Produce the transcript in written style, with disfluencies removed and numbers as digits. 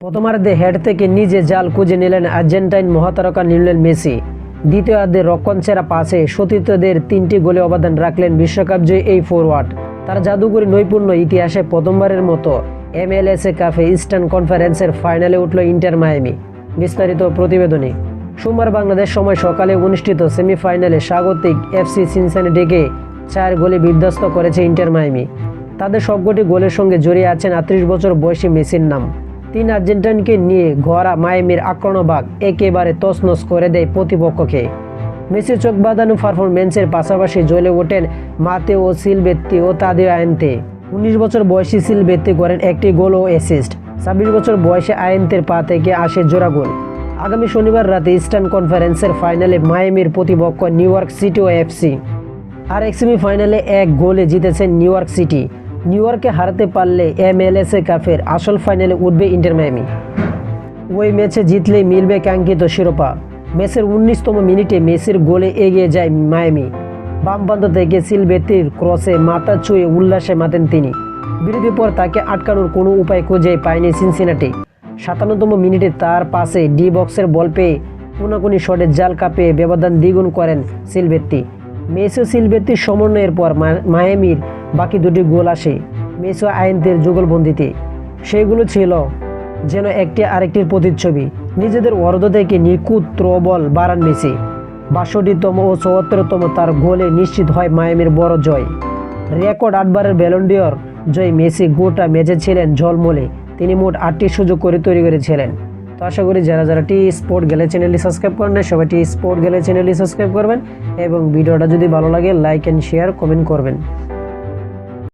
প্রথমার্ধে হেড থেকে নিজে জাল খুঁজে নিলেন আর্জেন্টাইন মহাতারকা লিওনেল মেসি। দ্বিতীয়ার্ধে রক্ষণছেড়া পাসে সতীর্থদের 3টি গোলে অবদান রাখলেন বিশ্বকাপজয়ী এই ফরোয়ার্ড। তার জাদুকরী নৈপুণ্য ইতিহাসে প্রথমবারের মতো MLS কাপে ইস্টার্ন কনফারেন্সের ফাইনালে উঠল ইন্টার মায়ামি। বিস্তারিত প্রতিবেদনে। সোমবার বাংলাদেশ সময় সকালে অনুষ্ঠিত সেমিফাইনালে স্বাগতিক FC সিনসিনাটিকে 4 গোলে বিধ্বস্ত করেছে ইন্টার মায়ামি। তাদের সবকটি গোলের সঙ্গে জড়িয়ে আছেন 38 বছর বয়সী মেসির নাম। 3 আর্জেন্টাইনকে নিয়ে গড়া মায়ামির আক্রমণভাগ একেবারে তছনছ করে দেয় প্রতিপক্ষকে। মেসির চোখ বাঁধানো পারফরম্যান্সের পাশাপাশি জ্বলে ওঠেন মাতেও সিলভেত্তি ও তাদিও আয়েন্তে। 19 বছর বয়সী সিলভেত্তি করেন একটি গোল ও অ্যাসিস্ট। 26 বছর বয়সে আয়েন্তের পা থেকে আসে জোড়া গোল। আগামী শনিবার রাতে ইস্টার্ন কনফারেন্সের ফাইনালে মায়ামির প্রতিপক্ষ নিউ ইয়র্ক সিটি ও FC। আর এক সেমিফাইনালে 1 গোলে জিতেছেন নিউ ইয়র্ক সিটি। নিউ ইয়র্কে হারাতে পারলে MLS কাপের আসল ফাইনালে উঠবে ইন্টার মায়ামি। ওই ম্যাচে জিতলেই মিলবে কাঙ্ক্ষিত শিরোপা। ম্যাচের 19তম মিনিটে মেসির গোলে এগিয়ে যায় মায়ামি। বাম প্রান্ত থেকে সিলভেত্তির ক্রসে মাথা ছুঁয়ে উল্লাসে মাতেন তিনি। বিরতির পর তাকে আটকানোর কোনো উপায় খুঁজে পায়নি সিনসিনাটি। 57তম মিনিটে তার পাশে ডি বক্সের বল পেয়ে কোনাকুনি শটে জাল কাঁপিয়ে ব্যবধান দ্বিগুণ করেন সিলভেত্তি। মেসি ও সিলভেত্তির সমন্বয়ের পর মায়ামির বাকি 2টি গোল আসে মেসি ও আয়েন্তের যুগলবন্দিতে। সেগুলো ছিল যেন একটি আরেকটির প্রতিচ্ছবি। নিজেদের অর্ধ থেকে নিখুঁত থ্রো বল বাড়ান মেসি। 62তম ও 74তম তার গোলে নিশ্চিত হয় মায়ামির বড় জয়। রেকর্ড 8 বারের ব্যালন ডি'অর জয় মেসি গোটা ম্যাচে ছিলেন ঝলমলে। তিনি মোট 8টি সুযোগ করে তৈরি করেছিলেন। তো আশা করি যারা টি স্পোর্ট গ্যালারি চ্যানেলটি সাবস্ক্রাইব করেন না সবাই টি স্পোর্ট গ্যালারি চ্যানেলটি সাবস্ক্রাইব করবেন এবং ভিডিওটা যদি ভালো লাগে লাইক অ্যান্ড শেয়ার কমেন্ট করবেন।